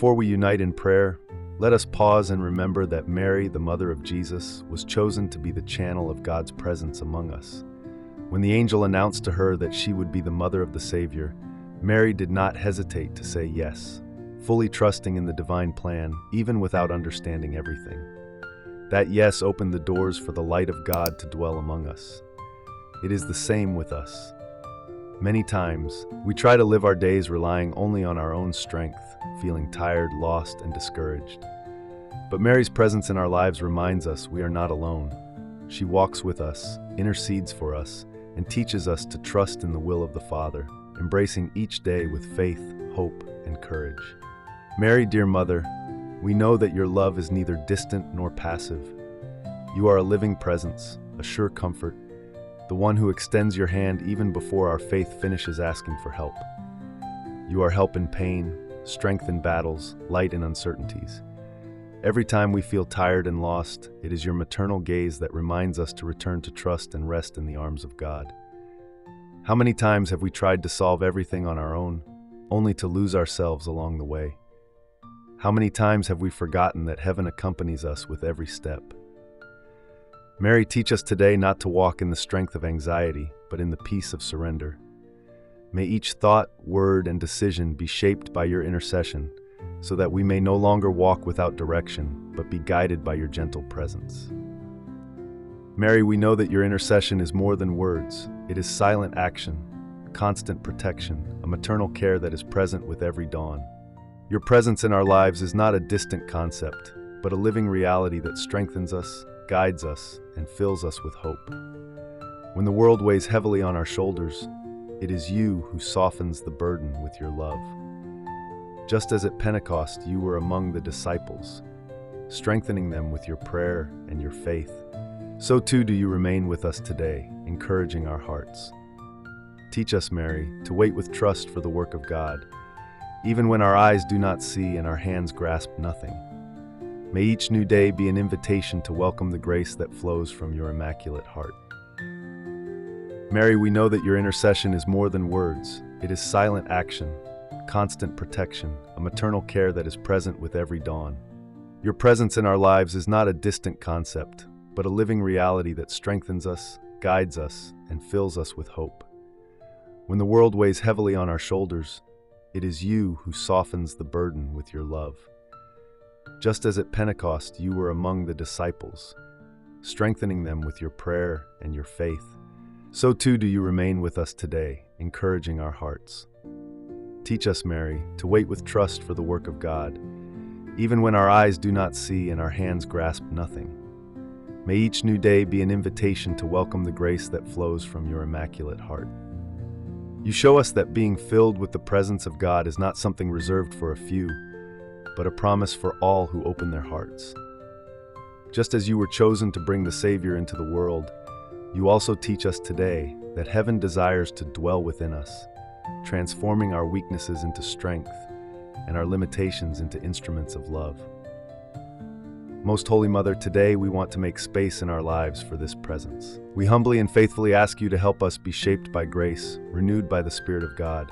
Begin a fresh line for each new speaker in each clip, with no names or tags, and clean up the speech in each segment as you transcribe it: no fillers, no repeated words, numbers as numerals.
Before we unite in prayer, let us pause and remember that Mary, the mother of Jesus, was chosen to be the channel of God's presence among us. When the angel announced to her that she would be the mother of the Savior, Mary did not hesitate to say yes, fully trusting in the divine plan, even without understanding everything. That yes opened the doors for the light of God to dwell among us. It is the same with us. Many times, we try to live our days relying only on our own strength, feeling tired, lost, and discouraged. But Mary's presence in our lives reminds us we are not alone. She walks with us, intercedes for us, and teaches us to trust in the will of the Father, embracing each day with faith, hope, and courage. Mary, dear Mother, we know that your love is neither distant nor passive. You are a living presence, a sure comfort, the one who extends your hand even before our faith finishes asking for help. You are help in pain, strength in battles, light in uncertainties. Every time we feel tired and lost, it is your maternal gaze that reminds us to return to trust and rest in the arms of God. How many times have we tried to solve everything on our own, only to lose ourselves along the way? How many times have we forgotten that heaven accompanies us with every step? Mary, teach us today not to walk in the strength of anxiety, but in the peace of surrender. May each thought, word, and decision be shaped by your intercession, so that we may no longer walk without direction, but be guided by your gentle presence. Mary, we know that your intercession is more than words. It is silent action, constant protection, a maternal care that is present with every dawn. Your presence in our lives is not a distant concept, but a living reality that strengthens us, guides us, and fills us with hope. When the world weighs heavily on our shoulders, it is you who softens the burden with your love. Just as at Pentecost you were among the disciples, strengthening them with your prayer and your faith, so too do you remain with us today, encouraging our hearts. Teach us, Mary, to wait with trust for the work of God, even when our eyes do not see and our hands grasp nothing. May each new day be an invitation to welcome the grace that flows from your immaculate heart. Mary, we know that your intercession is more than words. It is silent action, constant protection, a maternal care that is present with every dawn. Your presence in our lives is not a distant concept, but a living reality that strengthens us, guides us, and fills us with hope. When the world weighs heavily on our shoulders, it is you who softens the burden with your love. Just as at Pentecost you were among the disciples, strengthening them with your prayer and your faith, so too do you remain with us today, encouraging our hearts. Teach us, Mary, to wait with trust for the work of God, even when our eyes do not see and our hands grasp nothing. May each new day be an invitation to welcome the grace that flows from your immaculate heart. You show us that being filled with the presence of God is not something reserved for a few, but a promise for all who open their hearts. Just as you were chosen to bring the Savior into the world, you also teach us today that heaven desires to dwell within us, transforming our weaknesses into strength and our limitations into instruments of love. Most Holy Mother, today we want to make space in our lives for this presence. We humbly and faithfully ask you to help us be shaped by grace, renewed by the Spirit of God.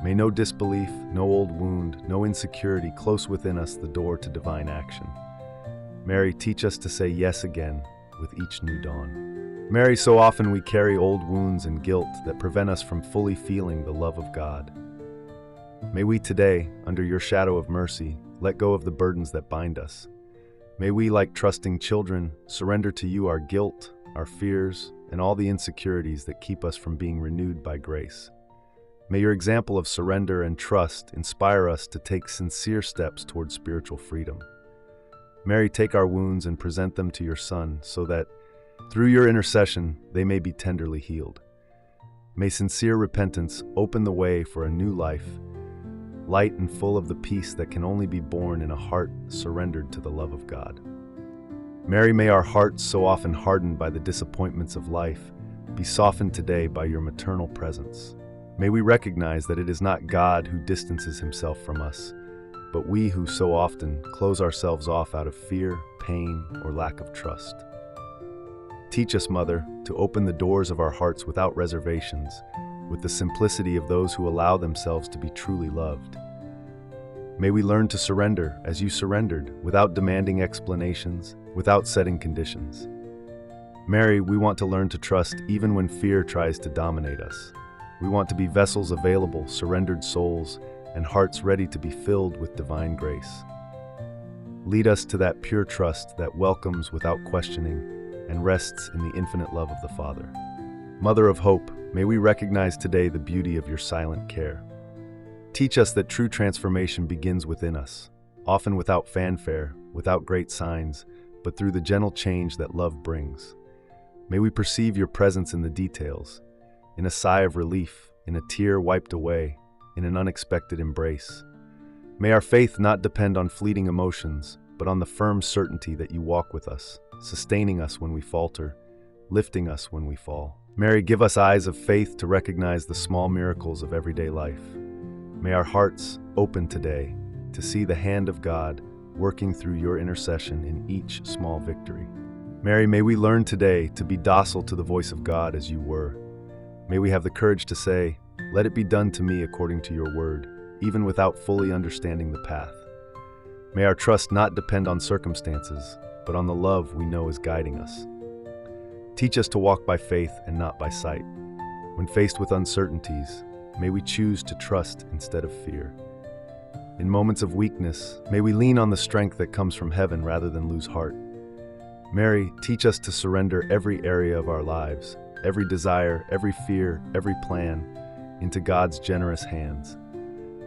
May no disbelief, no old wound, no insecurity close within us the door to divine action. Mary, teach us to say yes again with each new dawn. Mary, so often we carry old wounds and guilt that prevent us from fully feeling the love of God. May we today, under your shadow of mercy, let go of the burdens that bind us. May we, like trusting children, surrender to you our guilt, our fears, and all the insecurities that keep us from being renewed by grace. May your example of surrender and trust inspire us to take sincere steps toward spiritual freedom. Mary, take our wounds and present them to your Son so that, through your intercession, they may be tenderly healed. May sincere repentance open the way for a new life, light and full of the peace that can only be born in a heart surrendered to the love of God. Mary, may our hearts, so often hardened by the disappointments of life, be softened today by your maternal presence. May we recognize that it is not God who distances himself from us, but we who so often close ourselves off out of fear, pain, or lack of trust. Teach us, Mother, to open the doors of our hearts without reservations, with the simplicity of those who allow themselves to be truly loved. May we learn to surrender as you surrendered, without demanding explanations, without setting conditions. Mary, we want to learn to trust even when fear tries to dominate us. We want to be vessels available, surrendered souls, and hearts ready to be filled with divine grace. Lead us to that pure trust that welcomes without questioning and rests in the infinite love of the Father. Mother of Hope, may we recognize today the beauty of your silent care. Teach us that true transformation begins within us, often without fanfare, without great signs, but through the gentle change that love brings. May we perceive your presence in the details, in a sigh of relief, in a tear wiped away, in an unexpected embrace. May our faith not depend on fleeting emotions, but on the firm certainty that you walk with us, sustaining us when we falter, lifting us when we fall. Mary, give us eyes of faith to recognize the small miracles of everyday life. May our hearts open today to see the hand of God working through your intercession in each small victory. Mary, may we learn today to be docile to the voice of God as you were. May we have the courage to say, "Let it be done to me according to your word," even without fully understanding the path. May our trust not depend on circumstances, but on the love we know is guiding us. Teach us to walk by faith and not by sight. When faced with uncertainties, may we choose to trust instead of fear. In moments of weakness, may we lean on the strength that comes from heaven rather than lose heart. Mary, teach us to surrender every area of our lives, every desire, every fear, every plan, into God's generous hands.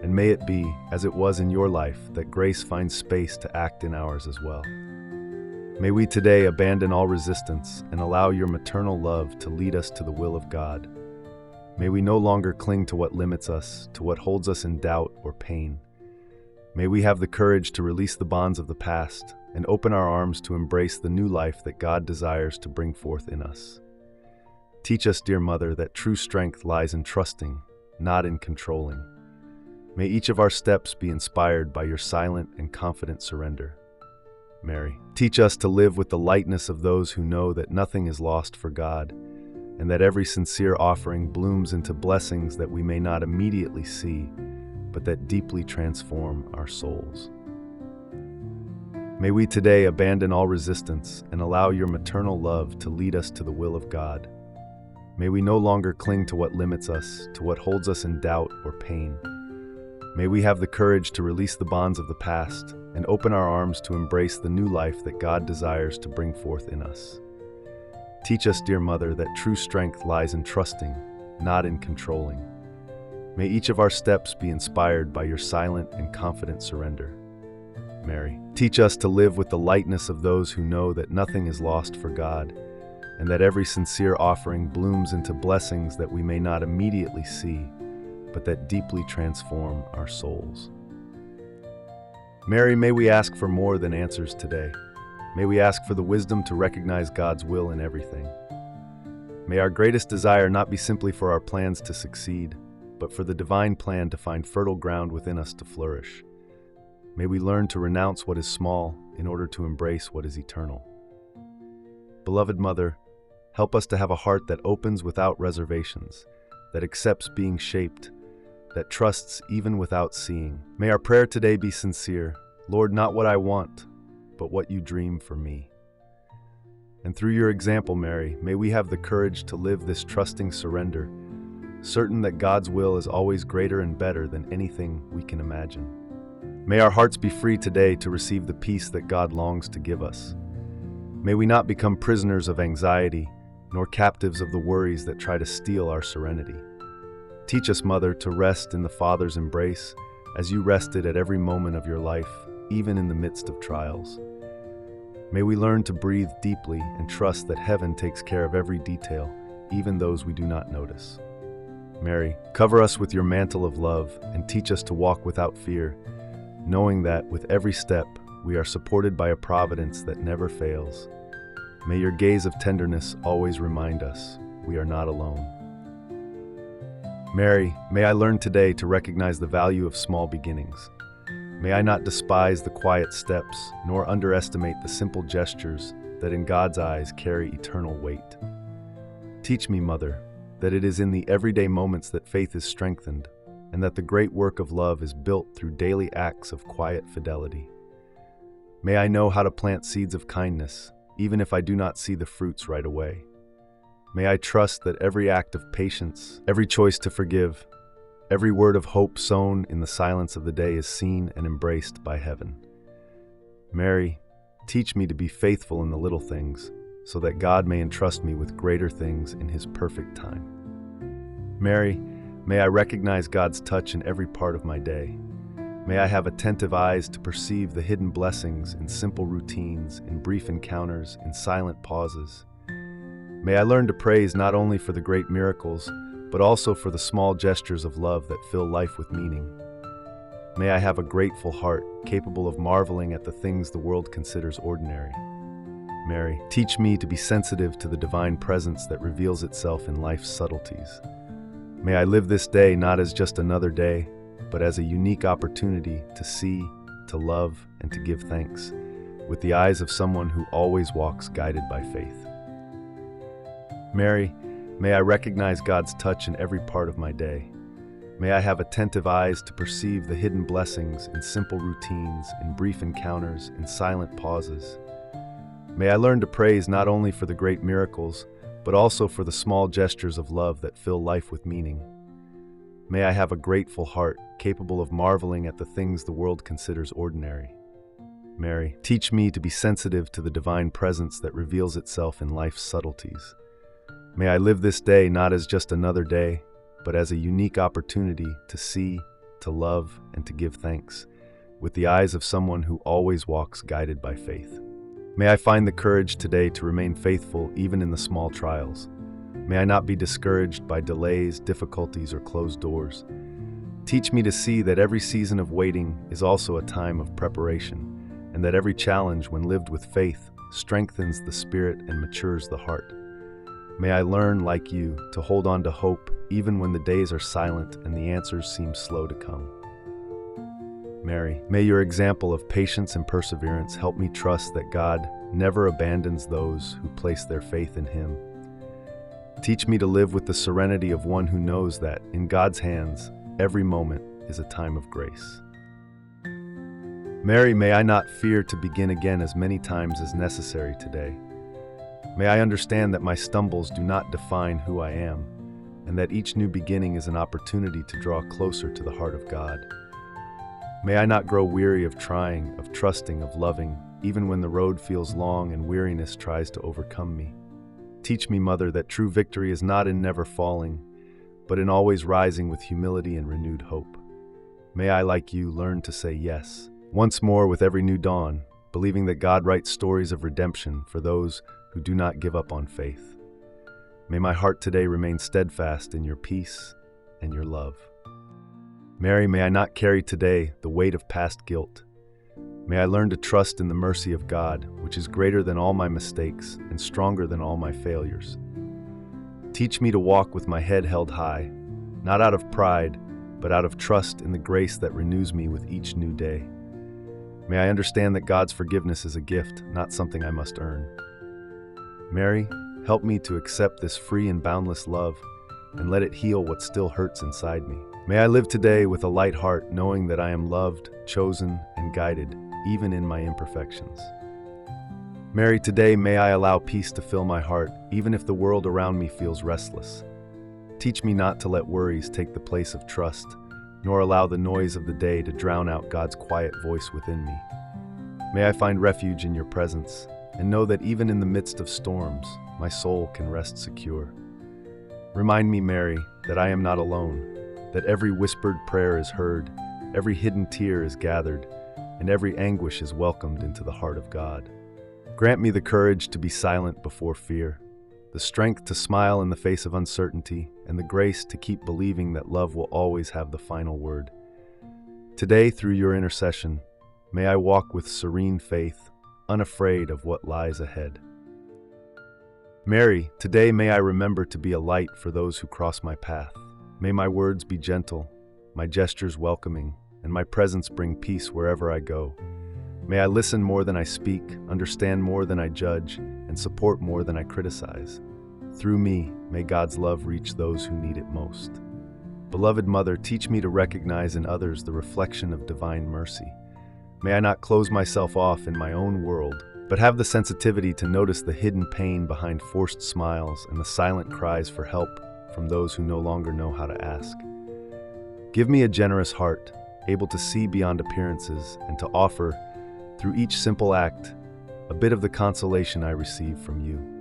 And may it be, as it was in your life, that grace finds space to act in ours as well. May we today abandon all resistance and allow your maternal love to lead us to the will of God. May we no longer cling to what limits us, to what holds us in doubt or pain. May we have the courage to release the bonds of the past and open our arms to embrace the new life that God desires to bring forth in us. Teach us, dear Mother, that true strength lies in trusting, not in controlling. May each of our steps be inspired by your silent and confident surrender. Mary, teach us to live with the lightness of those who know that nothing is lost for God, and that every sincere offering blooms into blessings that we may not immediately see, but that deeply transform our souls. May we today abandon all resistance and allow your maternal love to lead us to the will of God. May we no longer cling to what limits us, to what holds us in doubt or pain. May we have the courage to release the bonds of the past and open our arms to embrace the new life that God desires to bring forth in us. Teach us, dear Mother, that true strength lies in trusting, not in controlling. May each of our steps be inspired by your silent and confident surrender. Mary, teach us to live with the lightness of those who know that nothing is lost for God, and that every sincere offering blooms into blessings that we may not immediately see, but that deeply transform our souls. Mary, may we ask for more than answers today. May we ask for the wisdom to recognize God's will in everything. May our greatest desire not be simply for our plans to succeed, but for the divine plan to find fertile ground within us to flourish. May we learn to renounce what is small in order to embrace what is eternal. Beloved Mother, help us to have a heart that opens without reservations, that accepts being shaped, that trusts even without seeing. May our prayer today be sincere. Lord, not what I want, but what you dream for me. And through your example, Mary, may we have the courage to live this trusting surrender, certain that God's will is always greater and better than anything we can imagine. May our hearts be free today to receive the peace that God longs to give us. May we not become prisoners of anxiety, nor captives of the worries that try to steal our serenity. Teach us, Mother, to rest in the Father's embrace as you rested at every moment of your life, even in the midst of trials. May we learn to breathe deeply and trust that heaven takes care of every detail, even those we do not notice. Mary, cover us with your mantle of love and teach us to walk without fear, knowing that with every step we are supported by a providence that never fails. May your gaze of tenderness always remind us we are not alone. Mary, may I learn today to recognize the value of small beginnings. May I not despise the quiet steps, nor underestimate the simple gestures that in God's eyes carry eternal weight. Teach me, Mother, that it is in the everyday moments that faith is strengthened, and that the great work of love is built through daily acts of quiet fidelity. May I know how to plant seeds of kindness, even if I do not see the fruits right away. May I trust that every act of patience, every choice to forgive, every word of hope sown in the silence of the day is seen and embraced by heaven. Mary, teach me to be faithful in the little things, so that God may entrust me with greater things in His perfect time. Mary, may I recognize God's touch in every part of my day. May I have attentive eyes to perceive the hidden blessings in simple routines, in brief encounters, in silent pauses. May I learn to praise not only for the great miracles, but also for the small gestures of love that fill life with meaning. May I have a grateful heart, capable of marveling at the things the world considers ordinary. Mary, teach me to be sensitive to the divine presence that reveals itself in life's subtleties. May I live this day not as just another day, but as a unique opportunity to see, to love, and to give thanks, with the eyes of someone who always walks guided by faith. Mary, may I recognize God's touch in every part of my day. May I have attentive eyes to perceive the hidden blessings in simple routines, in brief encounters, in silent pauses. May I learn to praise not only for the great miracles, but also for the small gestures of love that fill life with meaning. May I have a grateful heart, capable of marveling at the things the world considers ordinary. Mary, teach me to be sensitive to the divine presence that reveals itself in life's subtleties. May I live this day not as just another day, but as a unique opportunity to see, to love, and to give thanks, with the eyes of someone who always walks guided by faith. May I find the courage today to remain faithful even in the small trials. May I not be discouraged by delays, difficulties, or closed doors. Teach me to see that every season of waiting is also a time of preparation, and that every challenge, when lived with faith, strengthens the spirit and matures the heart. May I learn, like you, to hold on to hope even when the days are silent and the answers seem slow to come. Mary, may your example of patience and perseverance help me trust that God never abandons those who place their faith in Him. Teach me to live with the serenity of one who knows that, in God's hands, every moment is a time of grace. Mary, may I not fear to begin again as many times as necessary today. May I understand that my stumbles do not define who I am, and that each new beginning is an opportunity to draw closer to the heart of God. May I not grow weary of trying, of trusting, of loving, even when the road feels long and weariness tries to overcome me. Teach me, Mother, that true victory is not in never falling, but in always rising with humility and renewed hope. May I, like you, learn to say yes, once more with every new dawn, believing that God writes stories of redemption for those who do not give up on faith. May my heart today remain steadfast in your peace and your love. Mary, may I not carry today the weight of past guilt. May I learn to trust in the mercy of God, which is greater than all my mistakes and stronger than all my failures. Teach me to walk with my head held high, not out of pride, but out of trust in the grace that renews me with each new day. May I understand that God's forgiveness is a gift, not something I must earn. Mary, help me to accept this free and boundless love and let it heal what still hurts inside me. May I live today with a light heart, knowing that I am loved, chosen, and guided, even in my imperfections. Mary, today may I allow peace to fill my heart, even if the world around me feels restless. Teach me not to let worries take the place of trust, nor allow the noise of the day to drown out God's quiet voice within me. May I find refuge in your presence, and know that even in the midst of storms, my soul can rest secure. Remind me, Mary, that I am not alone, that every whispered prayer is heard, every hidden tear is gathered, and every anguish is welcomed into the heart of God. Grant me the courage to be silent before fear, the strength to smile in the face of uncertainty, and the grace to keep believing that love will always have the final word. Today, through your intercession, may I walk with serene faith, unafraid of what lies ahead. Mary, today may I remember to be a light for those who cross my path. May my words be gentle, my gestures welcoming, and my presence bring peace wherever I go. May I listen more than I speak, understand more than I judge, and support more than I criticize. Through me, may God's love reach those who need it most. Beloved Mother, teach me to recognize in others the reflection of divine mercy. May I not close myself off in my own world, but have the sensitivity to notice the hidden pain behind forced smiles and the silent cries for help from those who no longer know how to ask. Give me a generous heart, able to see beyond appearances and to offer, through each simple act, a bit of the consolation I receive from you.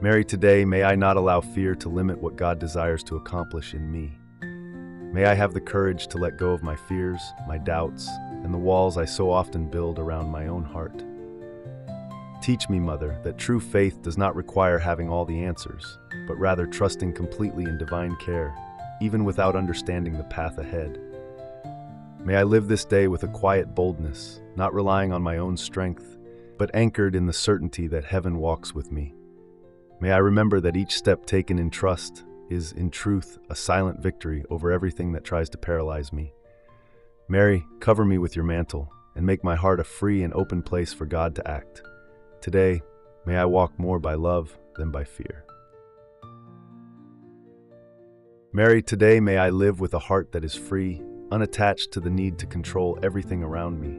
Mary, today, may I not allow fear to limit what God desires to accomplish in me. May I have the courage to let go of my fears, my doubts, and the walls I so often build around my own heart. Teach me, Mother, that true faith does not require having all the answers, but rather trusting completely in divine care, even without understanding the path ahead. May I live this day with a quiet boldness, not relying on my own strength, but anchored in the certainty that heaven walks with me. May I remember that each step taken in trust is, in truth, a silent victory over everything that tries to paralyze me. Mary, cover me with your mantle and make my heart a free and open place for God to act. Today, may I walk more by love than by fear. Mary, today may I live with a heart that is free, unattached to the need to control everything around me.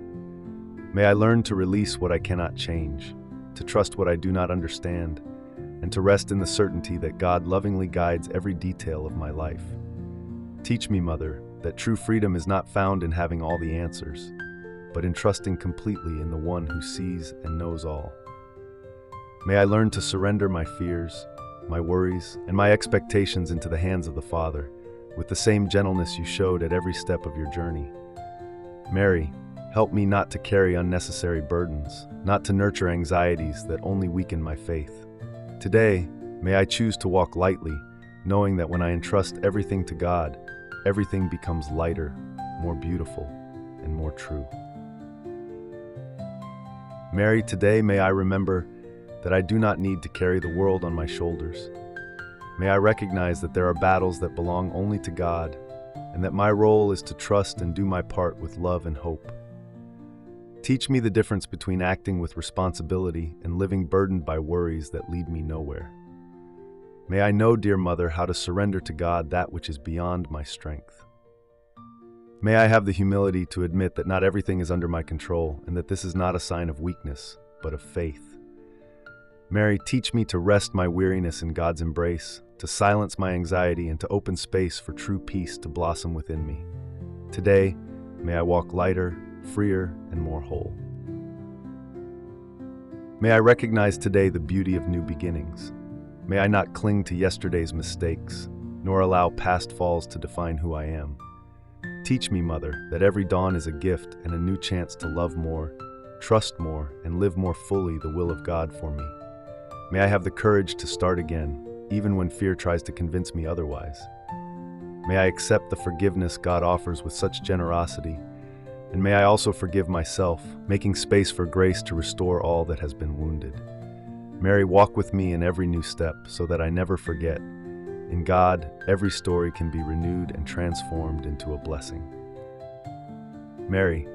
May I learn to release what I cannot change, to trust what I do not understand, and to rest in the certainty that God lovingly guides every detail of my life. Teach me, Mother, that true freedom is not found in having all the answers, but in trusting completely in the one who sees and knows all. May I learn to surrender my fears, my worries, and my expectations into the hands of the Father, with the same gentleness you showed at every step of your journey. Mary, help me not to carry unnecessary burdens, not to nurture anxieties that only weaken my faith. Today, may I choose to walk lightly, knowing that when I entrust everything to God, everything becomes lighter, more beautiful, and more true. Mary, today may I remember that I do not need to carry the world on my shoulders. May I recognize that there are battles that belong only to God, and that my role is to trust and do my part with love and hope. Teach me the difference between acting with responsibility and living burdened by worries that lead me nowhere. May I know, dear Mother, how to surrender to God that which is beyond my strength. May I have the humility to admit that not everything is under my control and that this is not a sign of weakness, but of faith. Mary, teach me to rest my weariness in God's embrace, to silence my anxiety, and to open space for true peace to blossom within me. Today, may I walk lighter, freer, and more whole. May I recognize today the beauty of new beginnings. May I not cling to yesterday's mistakes, nor allow past falls to define who I am. Teach me, Mother, that every dawn is a gift and a new chance to love more, trust more, and live more fully the will of God for me. May I have the courage to start again, even when fear tries to convince me otherwise. May I accept the forgiveness God offers with such generosity, and may I also forgive myself, making space for grace to restore all that has been wounded. Mary, walk with me in every new step so that I never forget. In God, every story can be renewed and transformed into a blessing. Mary,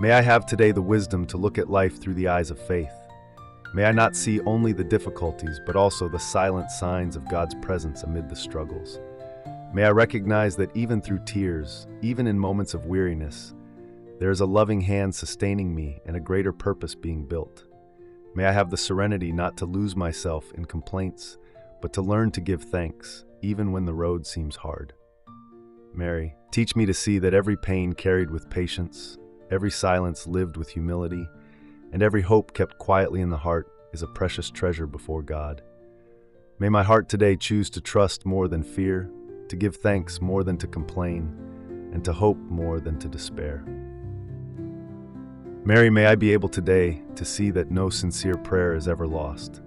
may I have today the wisdom to look at life through the eyes of faith. May I not see only the difficulties, but also the silent signs of God's presence amid the struggles. May I recognize that even through tears, even in moments of weariness, there is a loving hand sustaining me and a greater purpose being built. May I have the serenity not to lose myself in complaints, but to learn to give thanks, even when the road seems hard. Mary, teach me to see that every pain carried with patience, every silence lived with humility, and every hope kept quietly in the heart is a precious treasure before God. May my heart today choose to trust more than fear, to give thanks more than to complain, and to hope more than to despair. Mary, may I be able today to see that no sincere prayer is ever lost,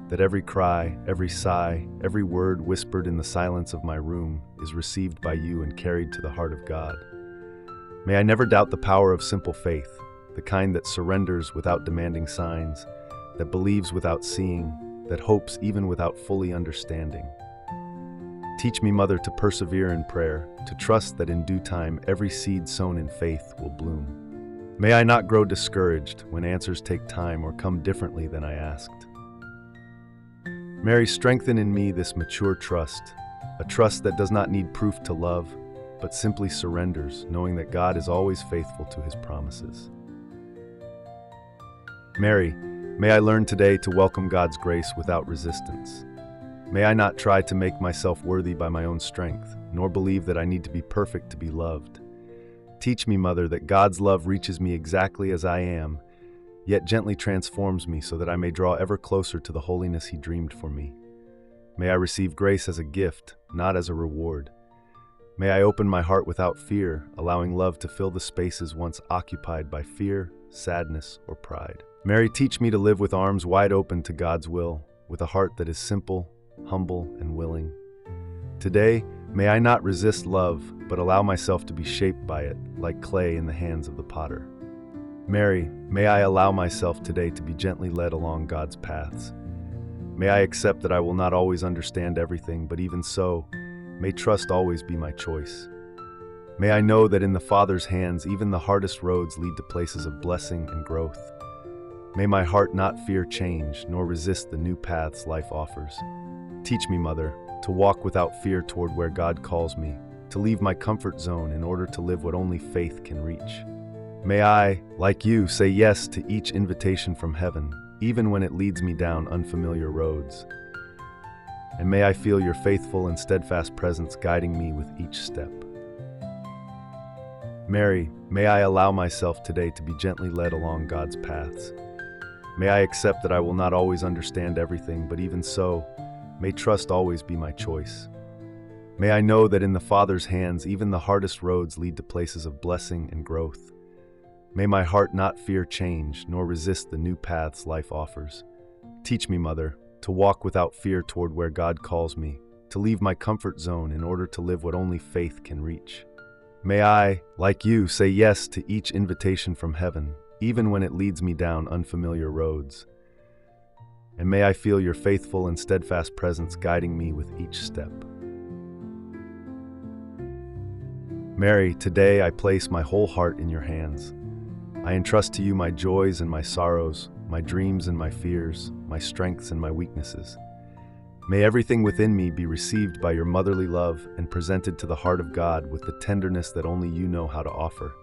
that every cry, every sigh, every word whispered in the silence of my room is received by you and carried to the heart of God. May I never doubt the power of simple faith, the kind that surrenders without demanding signs, that believes without seeing, that hopes even without fully understanding. Teach me, Mother, to persevere in prayer, to trust that in due time every seed sown in faith will bloom. May I not grow discouraged when answers take time or come differently than I asked. Mary, strengthen in me this mature trust, a trust that does not need proof to love, but simply surrenders, knowing that God is always faithful to his promises. Mary, may I learn today to welcome God's grace without resistance. May I not try to make myself worthy by my own strength, nor believe that I need to be perfect to be loved. Teach me, Mother, that God's love reaches me exactly as I am, yet gently transforms me so that I may draw ever closer to the holiness he dreamed for me. May I receive grace as a gift, not as a reward. May I open my heart without fear, allowing love to fill the spaces once occupied by fear, sadness, or pride. Mary, teach me to live with arms wide open to God's will, with a heart that is simple, humble, and willing. Today, may I not resist love, but allow myself to be shaped by it, like clay in the hands of the potter. Mary, may I allow myself today to be gently led along God's paths. May I accept that I will not always understand everything, but even so, may trust always be my choice. May I know that in the Father's hands, even the hardest roads lead to places of blessing and growth. May my heart not fear change, nor resist the new paths life offers. Teach me, Mother, to walk without fear toward where God calls me, to leave my comfort zone in order to live what only faith can reach. May I, like you, say yes to each invitation from heaven, even when it leads me down unfamiliar roads. And may I feel your faithful and steadfast presence guiding me with each step. Mary, may I allow myself today to be gently led along God's paths. May I accept that I will not always understand everything, but even so, may trust always be my choice. May I know that in the Father's hands, even the hardest roads lead to places of blessing and growth. May my heart not fear change, nor resist the new paths life offers. Teach me, Mother, to walk without fear toward where God calls me, to leave my comfort zone in order to live what only faith can reach. May I, like you, say yes to each invitation from heaven, even when it leads me down unfamiliar roads. And may I feel your faithful and steadfast presence guiding me with each step. Mary, today I place my whole heart in your hands. I entrust to you my joys and my sorrows, my dreams and my fears, my strengths and my weaknesses. May everything within me be received by your motherly love and presented to the heart of God with the tenderness that only you know how to offer.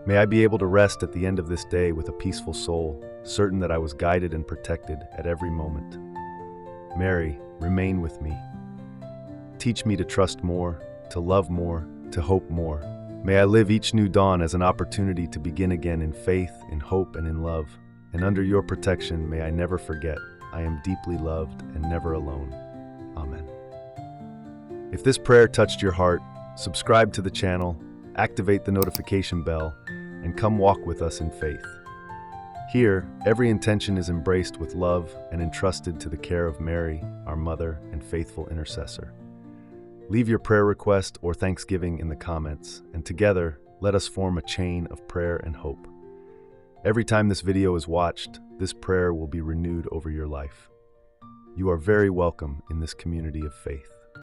May I be able to rest at the end of this day with a peaceful soul, certain that I was guided and protected at every moment. Mary, remain with me. Teach me to trust more, to love more, to hope more. May I live each new dawn as an opportunity to begin again in faith, in hope, and in love. And under your protection, may I never forget, I am deeply loved and never alone. Amen. If this prayer touched your heart, subscribe to the channel, activate the notification bell, and come walk with us in faith. Here, every intention is embraced with love and entrusted to the care of Mary, our mother and faithful intercessor. Leave your prayer request or thanksgiving in the comments, and together, let us form a chain of prayer and hope. Every time this video is watched, this prayer will be renewed over your life. You are very welcome in this community of faith.